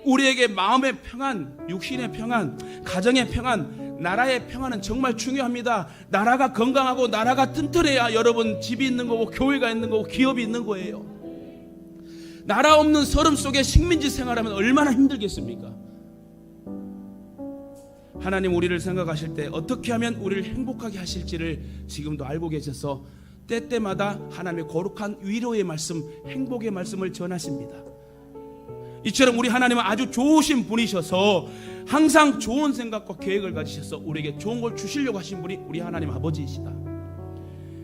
우리에게 마음의 평안, 육신의 평안, 가정의 평안, 나라의 평안은 정말 중요합니다. 나라가 건강하고 나라가 튼튼해야 여러분 집이 있는 거고 교회가 있는 거고 기업이 있는 거예요. 나라 없는 서름 속에 식민지 생활하면 얼마나 힘들겠습니까? 하나님 우리를 생각하실 때 어떻게 하면 우리를 행복하게 하실지를 지금도 알고 계셔서 때때마다 하나님의 거룩한 위로의 말씀, 행복의 말씀을 전하십니다. 이처럼 우리 하나님은 아주 좋으신 분이셔서 항상 좋은 생각과 계획을 가지셔서 우리에게 좋은 걸 주시려고 하신 분이 우리 하나님 아버지이시다.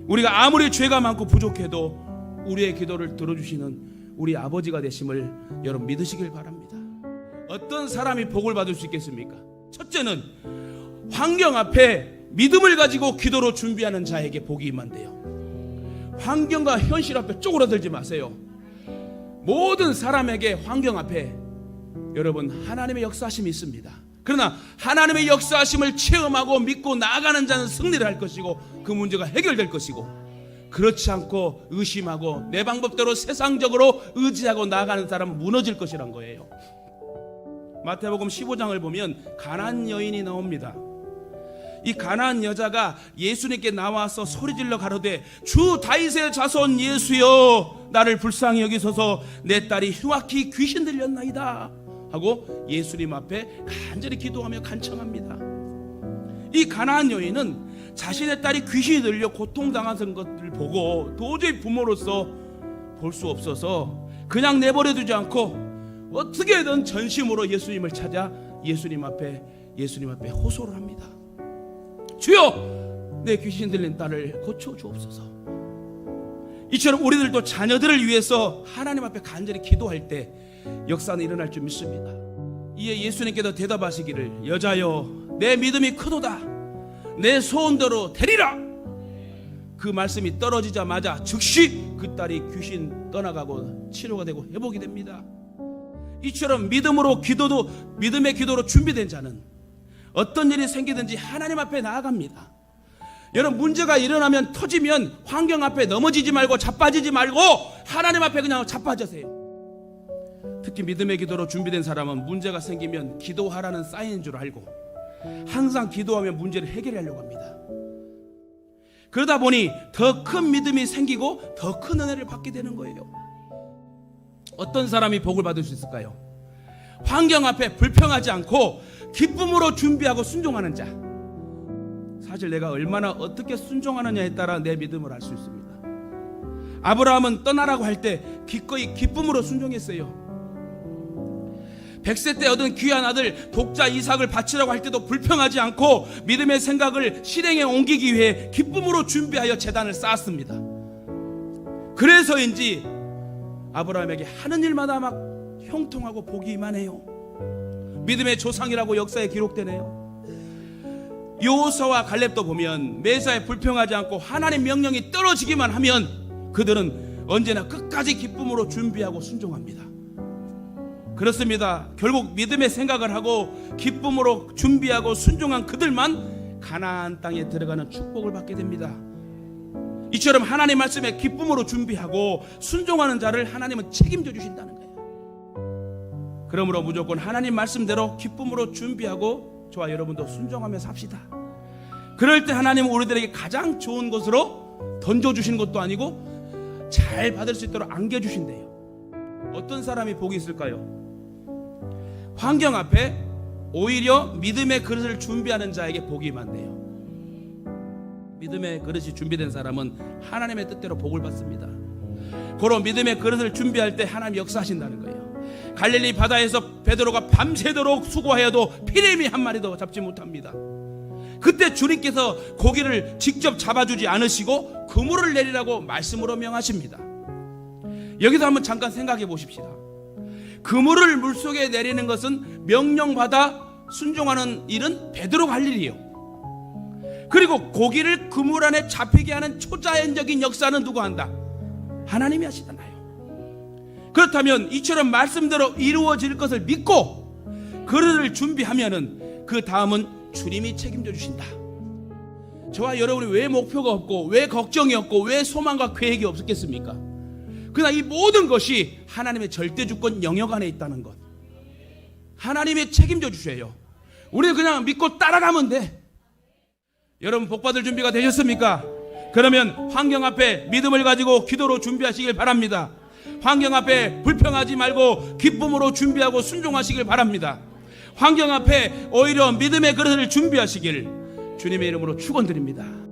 우리가 아무리 죄가 많고 부족해도 우리의 기도를 들어주시는 우리 아버지가 되심을 여러분 믿으시길 바랍니다. 어떤 사람이 복을 받을 수 있겠습니까? 첫째는 환경 앞에 믿음을 가지고 기도로 준비하는 자에게 복이 임한대요. 환경과 현실 앞에 쪼그라들지 마세요. 모든 사람에게 환경 앞에 여러분 하나님의 역사하심이 있습니다. 그러나 하나님의 역사하심을 체험하고 믿고 나아가는 자는 승리를 할 것이고 그 문제가 해결될 것이고, 그렇지 않고 의심하고 내 방법대로 세상적으로 의지하고 나아가는 사람은 무너질 것이란 거예요. 마태복음 15장을 보면 가나안 여인이 나옵니다. 이 가나안 여자가 예수님께 나와서 소리질러 가로되 주 다윗의 자손 예수여 나를 불쌍히 여기소서 내 딸이 흉악히 귀신 들렸나이다 하고 예수님 앞에 간절히 기도하며 간청합니다. 이 가나안 여인은 자신의 딸이 귀신이 들려 고통당하는 것을 보고 도저히 부모로서 볼 수 없어서 그냥 내버려두지 않고 어떻게든 전심으로 예수님을 찾아 예수님 앞에 호소를 합니다. 주여 내 귀신 들린 딸을 고쳐주옵소서. 이처럼 우리들도 자녀들을 위해서 하나님 앞에 간절히 기도할 때 역사는 일어날 줄 믿습니다. 이에 예수님께서 대답하시기를 여자여 내 믿음이 크도다 내 소원대로 되리라. 그 말씀이 떨어지자마자 즉시 그 딸이 귀신 떠나가고 치료가 되고 회복이 됩니다. 이처럼 믿음의 기도로 준비된 자는 어떤 일이 생기든지 하나님 앞에 나아갑니다. 여러분 문제가 일어나면 터지면 환경 앞에 넘어지지 말고 자빠지지 말고 하나님 앞에 그냥 자빠지세요. 특히 믿음의 기도로 준비된 사람은 문제가 생기면 기도하라는 사인인 줄 알고 항상 기도하며 문제를 해결하려고 합니다. 그러다 보니 더 큰 믿음이 생기고 더 큰 은혜를 받게 되는 거예요. 어떤 사람이 복을 받을 수 있을까요? 환경 앞에 불평하지 않고 기쁨으로 준비하고 순종하는 자. 사실 내가 얼마나 어떻게 순종하느냐에 따라 내 믿음을 알 수 있습니다. 아브라함은 떠나라고 할 때 기꺼이 기쁨으로 순종했어요. 100세 때 얻은 귀한 아들 독자 이삭을 바치라고 할 때도 불평하지 않고 믿음의 생각을 실행에 옮기기 위해 기쁨으로 준비하여 제단을 쌓았습니다. 그래서인지 아브라함에게 하는 일마다 막 형통하고 복이 임하네요. 믿음의 조상이라고 역사에 기록되네요. 여호수아와 갈렙도 보면 매사에 불평하지 않고 하나님 명령이 떨어지기만 하면 그들은 언제나 끝까지 기쁨으로 준비하고 순종합니다. 그렇습니다. 결국 믿음의 생각을 하고 기쁨으로 준비하고 순종한 그들만 가나안 땅에 들어가는 축복을 받게 됩니다. 이처럼 하나님 말씀에 기쁨으로 준비하고 순종하는 자를 하나님은 책임져 주신다는 거예요. 그러므로 무조건 하나님 말씀대로 기쁨으로 준비하고 저와 여러분도 순종하며 삽시다. 그럴 때 하나님은 우리들에게 가장 좋은 것으로 던져주신 것도 아니고 잘 받을 수 있도록 안겨주신대요. 어떤 사람이 복이 있을까요? 환경 앞에 오히려 믿음의 그릇을 준비하는 자에게 복이 임한대요. 믿음의 그릇이 준비된 사람은 하나님의 뜻대로 복을 받습니다. 고로 믿음의 그릇을 준비할 때 하나님 역사하신다는 거예요. 갈릴리 바다에서 베드로가 밤새도록 수고하여도 피레미 한 마리도 잡지 못합니다. 그때 주님께서 고기를 직접 잡아주지 않으시고 그물을 내리라고 말씀으로 명하십니다. 여기서 한번 잠깐 생각해 보십시다. 그물을 물속에 내리는 것은 명령받아 순종하는 일은 베드로가 할 일이에요. 그리고 고기를 그물 안에 잡히게 하는 초자연적인 역사는 누가 한다? 하나님이 하시잖아요. 그렇다면 이처럼 말씀대로 이루어질 것을 믿고 그릇을 준비하면은 그 다음은 주님이 책임져 주신다. 저와 여러분이 왜 목표가 없고 왜 걱정이 없고 왜 소망과 계획이 없었겠습니까? 그러나 이 모든 것이 하나님의 절대 주권 영역 안에 있다는 것. 하나님이 책임져 주셔요. 우리는 그냥 믿고 따라가면 돼. 여러분 복 받을 준비가 되셨습니까? 그러면 환경 앞에 믿음을 가지고 기도로 준비하시길 바랍니다. 환경 앞에 불평하지 말고 기쁨으로 준비하고 순종하시길 바랍니다. 환경 앞에 오히려 믿음의 그릇을 준비하시길 주님의 이름으로 축원드립니다.